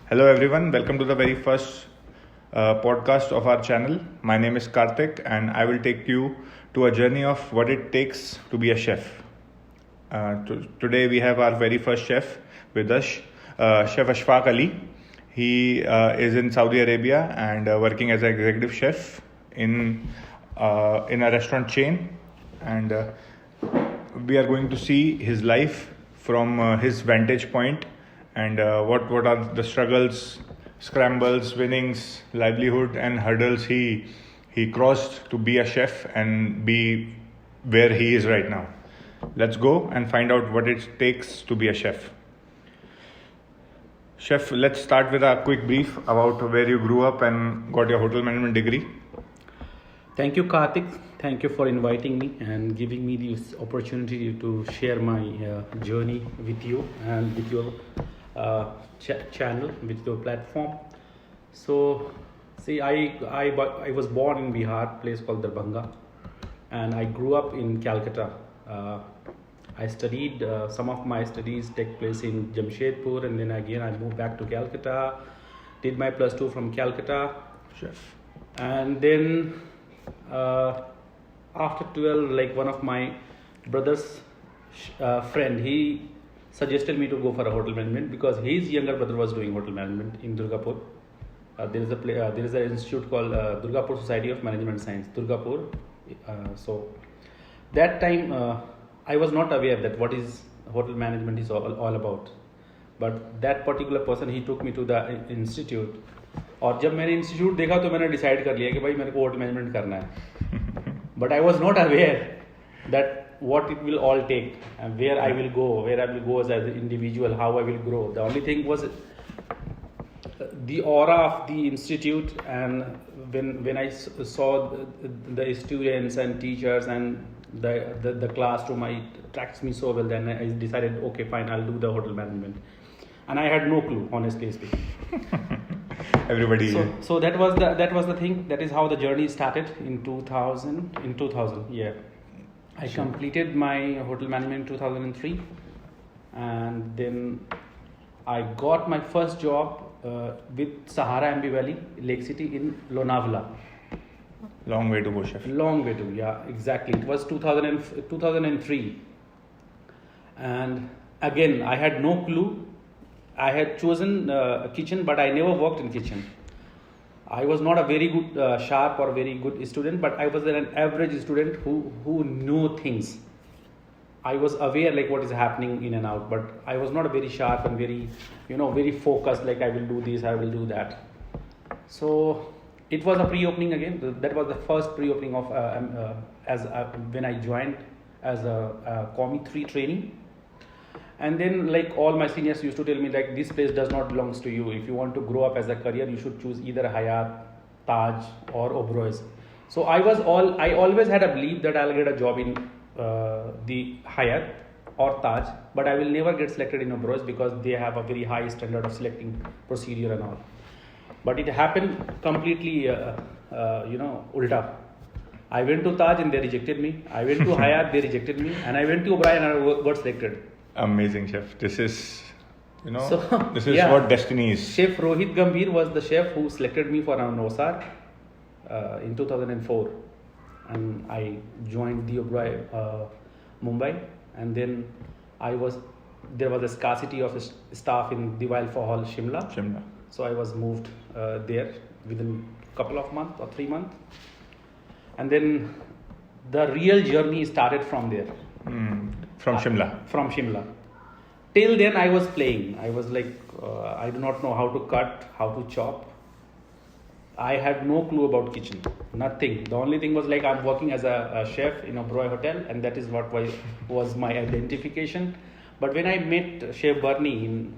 Hello, everyone. Welcome to the very first podcast of our channel. My name is Karthik, and I will take you to a journey of what it takes to be a chef. Today, we have our very first chef with us, Chef Ashfaq Ali. He is in Saudi Arabia and working as an executive chef in a restaurant chain, and we are going to see his life from his vantage point and what are the struggles, scrambles, winnings, livelihood, and hurdles he crossed to be a chef and be where he is right now. Let's go and find out what it takes to be a chef. Chef, let's start with a quick brief about where you grew up and got your hotel management degree. Thank you, Karthik. Thank you for inviting me and giving me this opportunity to share my journey with you and with your channel, with your platform. So, see, I was born in Bihar, place called Darbhanga, and I grew up in Calcutta. I studied, some of my studies take place in Jamshedpur, and then again I moved back to Calcutta, did my plus 2 from Calcutta. Chef. And then after 12, like one of my brother's friend, he suggested me to go for a hotel management because his younger brother was doing hotel management in Durgapur. There is an institute called Durgapur Society of Management Science, Durgapur. So that time I was not aware that what is hotel management is all about. But that particular person, he took me to the institute. और जब मैंने institute देखा तो मैंने decide कर लिया कि भाई मेरे को होटल मैनेजमेंट करना है. But I was not aware that what it will all take and where I will go as an individual, how I will grow. The only thing was the aura of the institute, and when I saw the students and teachers and the classroom, it attracts me so well. Then I decided, okay, fine, I'll do the hotel management, and I had no clue, honestly speaking. Everybody. So that was the thing. That is how the journey started in 2000. Yeah. I completed my hotel management in 2003, and then I got my first job with Sahara MB Valley, Lake City in Lonavala. Long way to go, chef. Long way to, yeah, exactly. It was 2003, and again I had no clue. I had chosen a kitchen, but I never worked in kitchen. I was not a very good sharp or very good student, but I was an average student who knew things. I was aware like what is happening in and out, but I was not a very sharp and very focused, like I will do this, I will do that. So it was a pre-opening again. That was the first pre-opening of when I joined as a Comi 3 training. And then, like all my seniors used to tell me, like, this place does not belong to you. If you want to grow up as a career, you should choose either Hyatt, Taj, or Oberoi's. So I always had a belief that I'll get a job in the Hyatt or Taj, but I will never get selected in Oberoi's because they have a very high standard of selecting procedure and all. But it happened completely, ulta. I went to Taj and they rejected me. I went to Hyatt, they rejected me, and I went to Oberoi and I got selected. Amazing, chef. This is, this is yeah. What destiny is. Chef Rohit Gambhir was the chef who selected me for Nosar in 2004, and I joined the Oberoi Mumbai, and then there was a scarcity of staff in the Wild for Hall Shimla. So I was moved there within a couple of months or 3 months, and then the real journey started from there. From Shimla. From Shimla. Till then I was playing. I was like, I do not know how to cut, how to chop. I had no clue about kitchen. Nothing. The only thing was like I'm working as a chef in a Oberoi hotel, and that is what was my identification. But when I met Chef Bernie in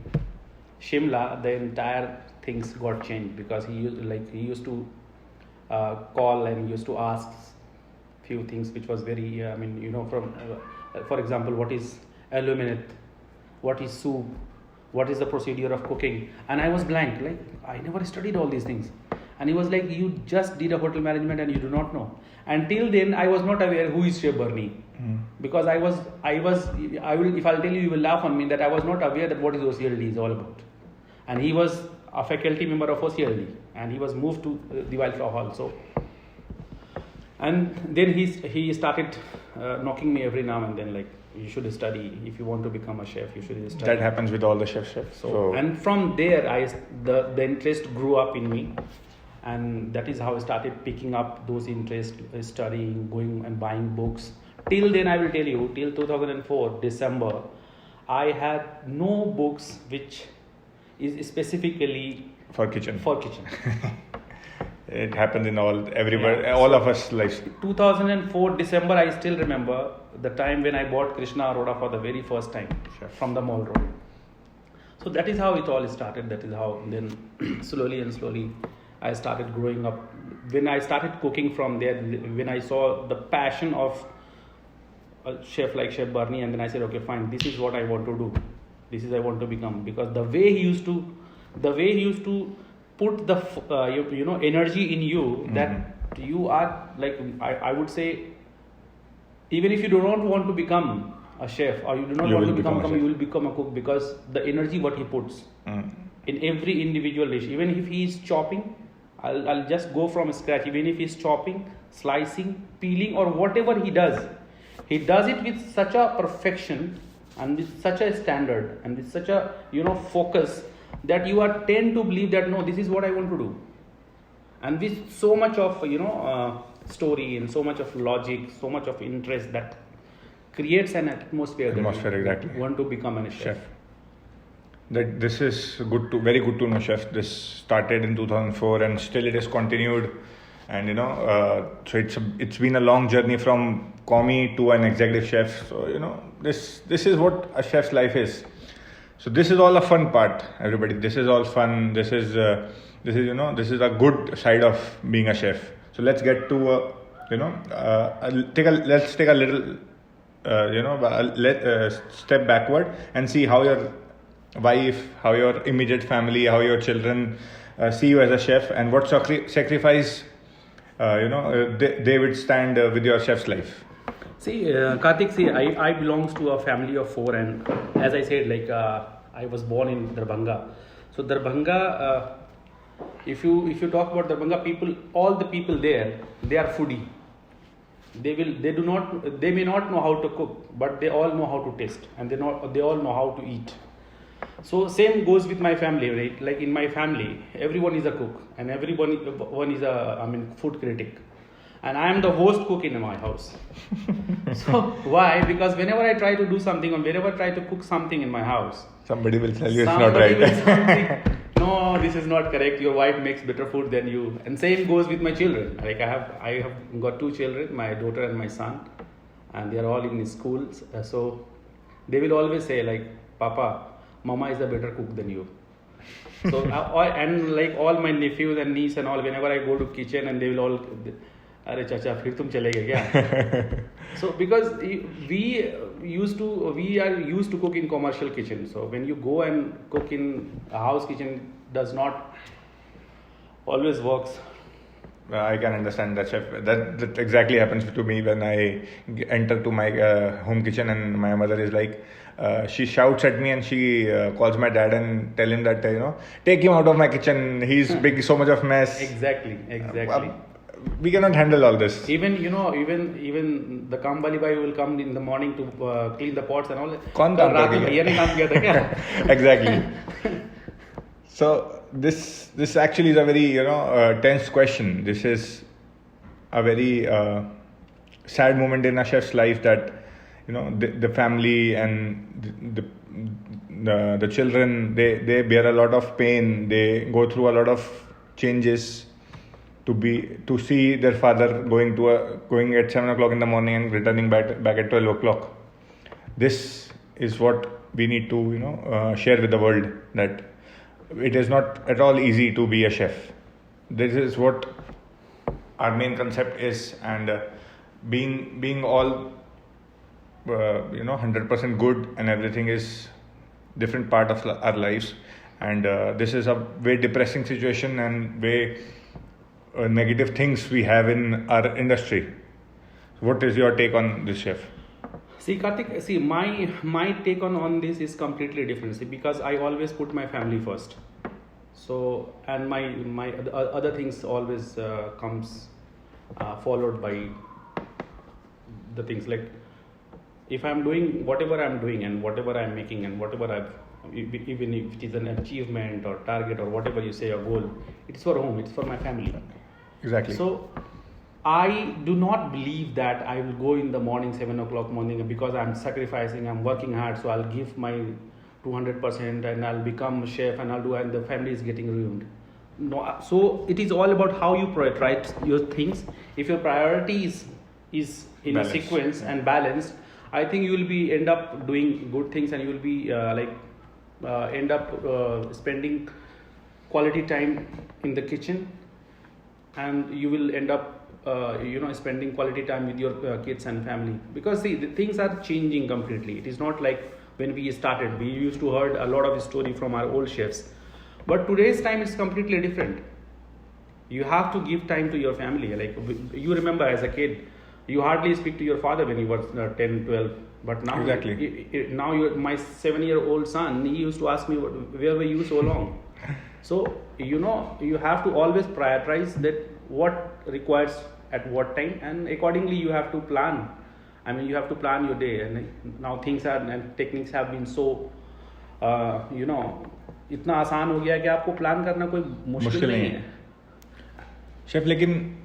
Shimla, the entire things got changed because he used to call and used to ask few things which was very from for example, what is aluminate, what is soup, what is the procedure of cooking, and I was blank, like I never studied all these things. And he was like, you just did a hotel management and you do not know. Until then I was not aware who is Chef Bernie. Because I will, if I'll tell you, you will laugh on me that I was not aware that what is OCLD is all about. And he was a faculty member of OCLD, and he was moved to the Wildflower Hall. So, and then he started knocking me every now and then, like, you should study. If you want to become a chef, you should study. That happens with all the chefs. So and from there, the interest grew up in me, and that is how I started picking up those interests, studying, going and buying books. Till then, I will tell you, till 2004 December, I had no books which is specifically for kitchen. It happens in everywhere, all of us lives. 2004 December, I still remember the time when I bought Krishna Arora for the very first time from the mall road. So that is how it all started. That is how then slowly I started growing up. When I started cooking from there, when I saw the passion of a chef like Chef Barney, and then I said, okay, fine, this is what I want to do. This is I want to become, because the way he used to put the energy in you, that you are like, I would say, even if you do not want to become a chef, or you do not want to become you will become a cook, because the energy what he puts in every individual dish. Even if he is chopping, I'll just go from scratch. Even if he's chopping, slicing, peeling, or whatever he does it with such a perfection and with such a standard and with such a focus, that you are tend to believe that no, this is what I want to do, and with so much of story and so much of logic, so much of interest, that creates an atmosphere that you want to become a chef. That this is very good to know, chef. This started in 2004 and still it is continued, and so it's been a long journey from commie to an executive chef. So this is what a chef's life is. So this is all a fun part, everybody. This is all fun. This is a good side of being a chef. So let's get to let's take a little step backward and see how your wife, how your immediate family, how your children see you as a chef, and what sacrifice they would stand with your chef's life. See, Karthik, I belongs to a family of 4, and as I said, I was born in Darbhanga. So Darbhanga, if you talk about Darbhanga people, all the people there, they are foodie. They may not know how to cook, but they all know how to taste, and they all know how to eat. So same goes with my family, right? Like in my family, everyone is a cook, and one is a food critic. And I am the host cook in my house. So why? Because whenever I try to do something, or whenever I try to cook something in my house, somebody will tell you it's not right. No, this is not correct. Your wife makes better food than you. And same goes with my children. Like I have got 2 children, my daughter and my son, and they are all in schools. So they will always say like, Papa, Mama is a better cook than you. So and like all my nephews and niece and all, whenever I go to kitchen, and they will all, Arey chacha, phir tum chale gaye kya? So because we are used to cook in commercial kitchen. So when you go and cook in a house kitchen, does not always works. I can understand that, chef. That exactly happens to me when I enter to my home kitchen, and my mother is like, she shouts at me, and she calls my dad and tell him that take him out of my kitchen. He's making so much of mess. Exactly. We cannot handle all this. Even the Kambali Bhai will come in the morning to clean the pots and all. Exactly. So this actually is a very tense question. This is a very sad moment in a chef's life, that the family and the children, they bear a lot of pain. They go through a lot of changes to see their father going at 7 o'clock in the morning and returning back at 12 o'clock. This is what we need to share with the world, that it is not at all easy to be a chef. This is what our main concept is, and being all 100% good and everything is different part of our lives, and this is a very depressing situation and very negative things we have in our industry. What is your take on this, chef? See, Karthik, my take on this is completely different. See, because I always put my family first. So and my other things always comes followed by the things like if I'm doing whatever I'm doing and whatever I'm making and whatever even if it is an achievement or target or whatever you say a goal, it's for home, it's for my family. Exactly. So I do not believe that I will go in the morning 7 o'clock morning because I'm sacrificing, I'm working hard, so I'll give my 200% and I'll become a chef and I'll do, and the family is getting ruined. No, so it is all about how you prioritize your things. If your priority is in Balanced. a sequence and balanced, I think you will be end up doing good things and you will be end up spending quality time in the kitchen, and you will end up spending quality time with your kids and family. Because see, the things are changing completely. It is not like when we started. We used to heard a lot of story from our old chefs, but today's time is completely different. You have to give time to your family. Like you remember as a kid, you hardly speak to your father when you were 10, 12. But now, Exactly. Now my 7-year-old son, he used to ask me, where were you so long? So, you have to always prioritize that what requires at what time, and accordingly you have to plan. I mean, you have to plan your day, and now things are and techniques have been so, इतना आसान हो गया है कि आपको plan करना कोई मुश्किल नहीं है. शेफ, लेकिन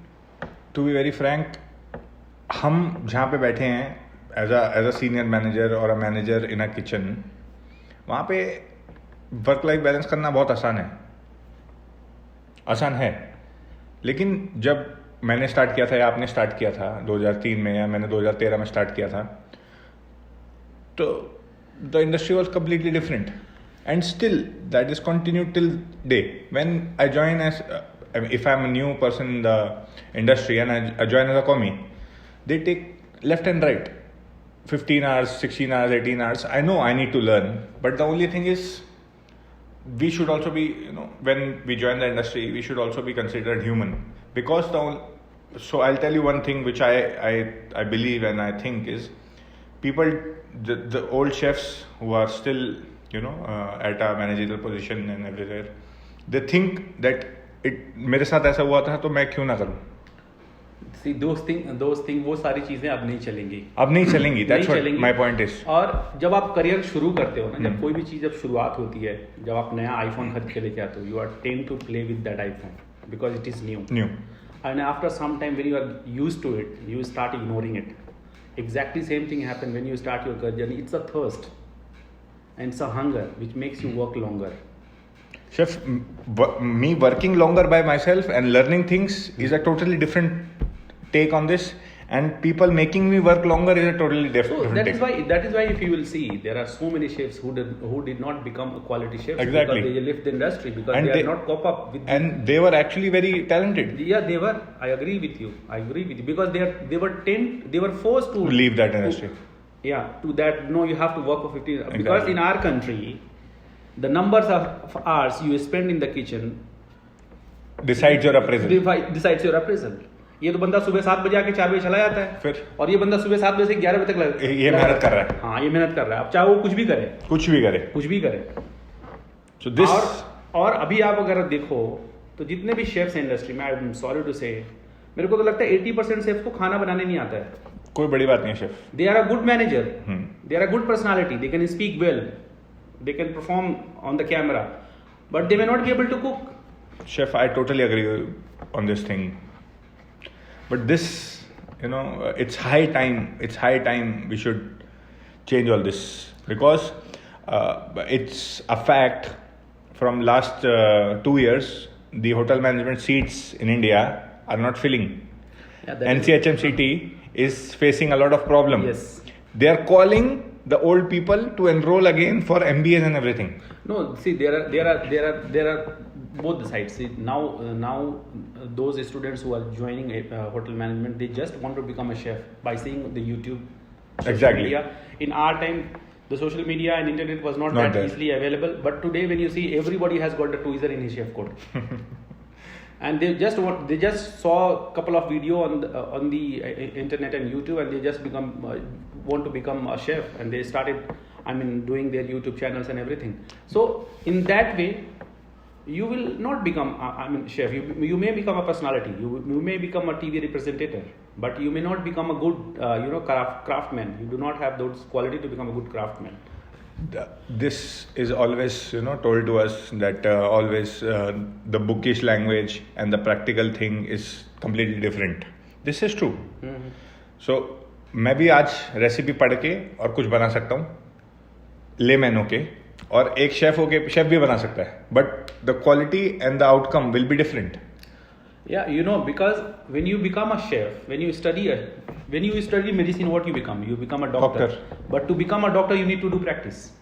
टू बी वेरी फ्रैंक, हम जहाँ पे बैठे हैं एज अ सीनियर मैनेजर और a manager in a kitchen, वहाँ पे वर्क लाइफ बैलेंस करना बहुत आसान है. लेकिन जब मैंने स्टार्ट किया था या आपने स्टार्ट किया था 2003 में, या मैंने 2013 में स्टार्ट किया था, तो the industry was completely different, and still that is continued till day. When I join as, if I'm a new person in the industry and I join as a commie, they take left and right 15 hours, 16 hours, 18 hours. I know I need to learn, but the only thing is we should also be, when we join the industry, we should also be considered human. Because so I'll tell you one thing which I believe and I think is, people, the old chefs who are still at a managerial position and everywhere, they think that मेरे साथ ऐसा हुआ था तो मैं क्यों ना करूं. See, those thing वो सारी चीजें अब नहीं चलेंगी. That's what my point is. और जब आप करियर शुरू करते हो ना, जब कोई भी चीज जब शुरुआत होती है, जब आप नया आईफोन खरीद के लेके आते हो, you are tend to play with that iPhone because it is new. And after some time when you are used to it, you start ignoring it. Exactly same thing happen when you start your career journey. It's a thirst and it's a hunger which makes you work longer. Chef, me working longer by myself and learning things is a totally different take on this, and people making me work longer is a totally different take. That is why if you will see, there are so many chefs who did not become a quality chef. Exactly. Because they left the industry because And they are not cope up with. And they were actually very talented. Yeah, they were. I agree with you because they were forced to leave that industry. To that. No, you have to work for 15. Exactly. Because in our country, the numbers of hours you spend in the kitchen decides your appraisal. ये तो बंदा सुबह 7 बजे आके 4 बजे चला जाता है फिर, और ये बंदा सुबह 7 बजे से 11 बजे तक ये मेहनत कर रहा है. हाँ, ये मेहनत कर रहा है. अब चाहे वो कुछ भी करे. So this, और अभी आप अगर देखो तो जितने भी शेफ्स इंडस्ट्री में, आई एम सॉरी टू से, मेरे को तो लगता है 80% शेफ को खाना बनाने नहीं आता है. कोई बड़ी बात नहीं है chef. They are a good manager, they are a good personality, they can speak well, they can perform on the camera, but they may not be able to cook. Chef, I totally agree on this thing, but this, it's high time we should change all this, because it's a fact from last 2 years the hotel management seats in India are not filling. NCHMCT is facing a lot of problem. Yes, they are calling the old people to enroll again for MBAs and everything. No, see, there are both the sides. See, now those students who are joining hotel management, they just want to become a chef by seeing the YouTube. Exactly. Media. In our time, the social media and internet was not that easily available. But today, when you see, everybody has got the tweezer in his chef coat. And they just saw a couple of video on the internet and YouTube, and they just want to become a chef, and they started doing their YouTube channels and everything. So in that way, you will not become chef. You may become a personality, you may become a TV representative, but you may not become a good craftsman. You do not have those quality to become a good craftsman. This is always told to us that always the bookish language and the practical thing is completely different. This is true. So मैं भी आज recipe पढ़ के और कुछ बना सकता हूँ लेमैन होके, और एक शेफ होके शेफ भी बना सकता है, but the quality and the outcome will be different. Yeah, because when you become a chef, when you study medicine, what you become? You become a doctor. But to become a doctor, you need to do practice.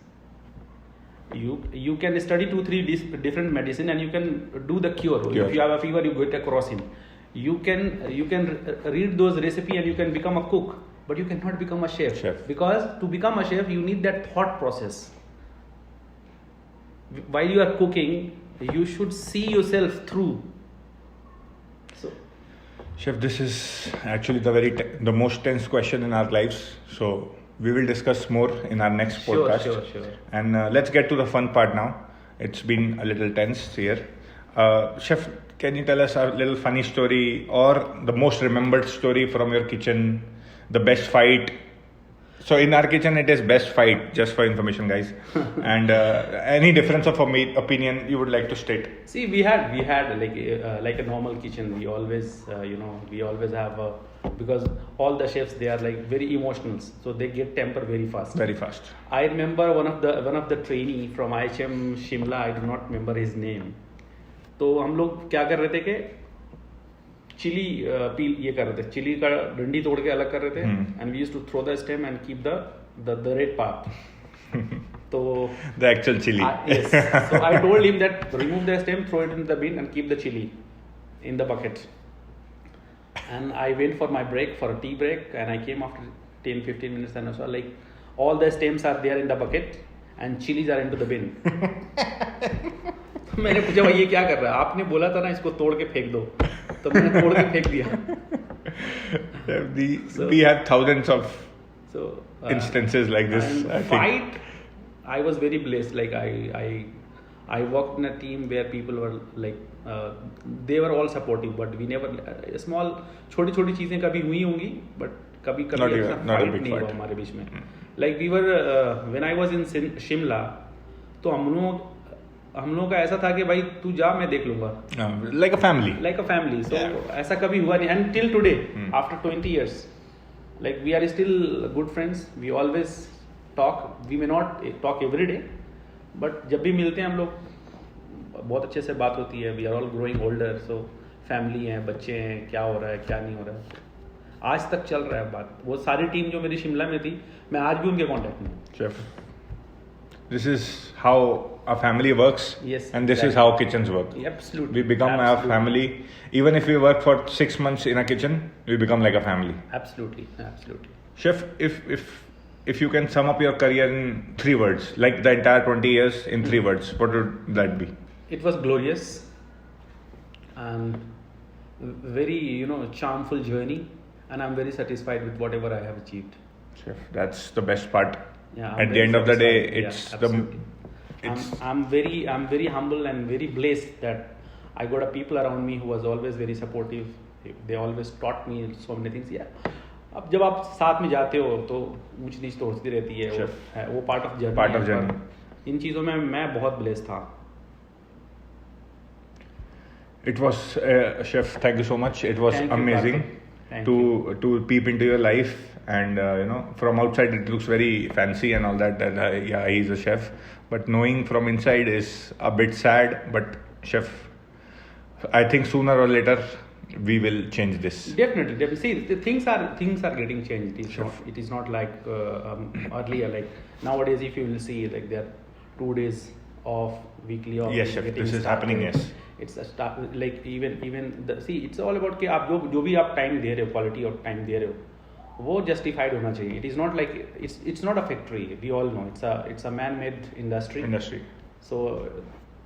You can study 2-3 different medicine and you can do the cure. If you have a fever, you get a kerosene. You can read those recipe and you can become a cook, but you cannot become a chef. Because to become a chef, you need that thought process. While you are cooking, you should see yourself through. Chef, this is actually the most tense question in our lives. So we will discuss more in our next podcast. Sure. And let's get to the fun part now. It's been a little tense here. Chef, can you tell us a little funny story or the most remembered story from your kitchen? The best fight. So in our kitchen, it is best fight, just for information, guys. And any difference of opinion you would like to state? See, we had like a normal kitchen. We always have because all the chefs, they are like very emotional, so they get temper very fast. Very fast. I remember one of the trainee from IHM Shimla. I do not remember his name. तो हम लोग क्या कर रहे थे कि chilli पील ये कर रहे थे, चिली का डंडी तोड़ के अलग कर रहे थे, and we used to throw the stem and keep the red part. तो the actual chili. Yes. So I told him that remove the stem, throw it in the bin, and keep the chili in the bucket. And I went for my break, for a tea break, and I came after 10-15 minutes, and I saw like all the stems are there in the bucket and chilies are into the bin. मैंने पूछा भाई ये क्या कर रहा है? आपने बोला था ना इसको तोड़ के फेंक दो, तो मैंने तोड़ के फेंक दिया. We have thousands of instances like this. I was very blessed. Like I worked in a team where people were like they were all supportive, but we never small छोटी चीजें कभी हुई होंगी, but कभी ऐसा fight नहीं हुआ हमारे बीच में. Like we were when I was in Shimla, तो हम लोग का ऐसा था कि भाई तू जा मैं देख लूंगा. Like a family. So ऐसा कभी हुआ नहीं, and till today after 20 years like we are still good friends. We always talk. We may not talk every day, but जब भी मिलते हैं हम लोग बहुत अच्छे से बात होती है. We are all growing older, so family हैं, बच्चे हैं, क्या हो रहा है क्या नहीं हो रहा है, आज तक चल रहा है बात. वो सारी टीम जो मेरी शिमला में थी, मैं आज भी उनके कांटेक्ट में हूँ. Chef, this is how a family works. Yes, and this is how kitchens work. Absolutely. We become a family. Even if we work for 6 months in a kitchen, we become like a family. Absolutely. Chef, if you can sum up your career in 3 words, like the entire 20 years in 3 words, what would that be? It was glorious and very charmful journey, and I'm very satisfied with whatever I have achieved. Chef, that's the best part. Yeah, at the end of the day, I'm very humble and very blessed that I got a people around me who was always very supportive. They always taught me so many things. Yeah. अब जब आप साथ में जाते हो तो ऊंच नीच तो होती रहती है, वो पार्ट ऑफ जर्नी. इन चीज़ों में मैं बहुत ब्लेस्ड था. It was Chef, thank you so much. It was amazing to peep into your life, and from outside it looks very fancy and all that. Yeah, he's a chef, but knowing from inside is a bit sad. But Chef, I think sooner or later we will change this. Definitely. See, the things are getting changed. It is not like earlier. Like nowadays, if you will see, like there are 2 days off, weekly off. Yes, Chef, this is happening. Yes. It's a start, like even it's all about कि आप जो भी आप time दे रहे हो, quality of time दे रहे हो, वो जस्टिफाइड होना चाहिए. It is not like it's not a factory. We all know it's a man made industry. So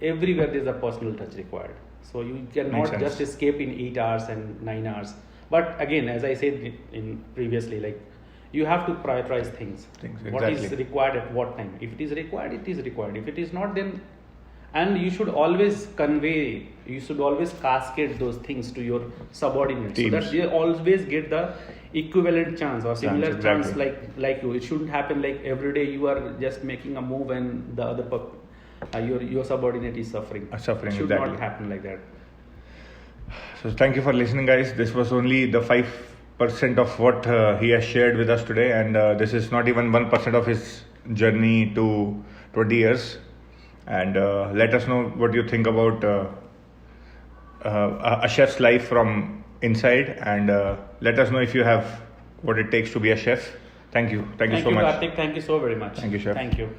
everywhere there's a personal touch required. So you cannot just escape in 8 hours and 9 hours. But again, as I said in previously, like you have to prioritize things. Exactly. What is required at what time? If it is required, it is required. If it is not, then and you should always convey, you should always cascade those things to your subordinates, so Teams. that they always get the equivalent chance or similar chance exactly. like you. It shouldn't happen like every day you are just making a move and the other your subordinate is suffering. Suffering, It should exactly. not happen like that. So thank you for listening, guys. This was only the 5% of what he has shared with us today, and this is not even 1% of his journey to 20 years. And let us know what you think about a chef's life from inside, and let us know if you have what it takes to be a chef. Thank you. Thank you so much. Karthik. Thank you so very much. Thank you, chef. Thank you.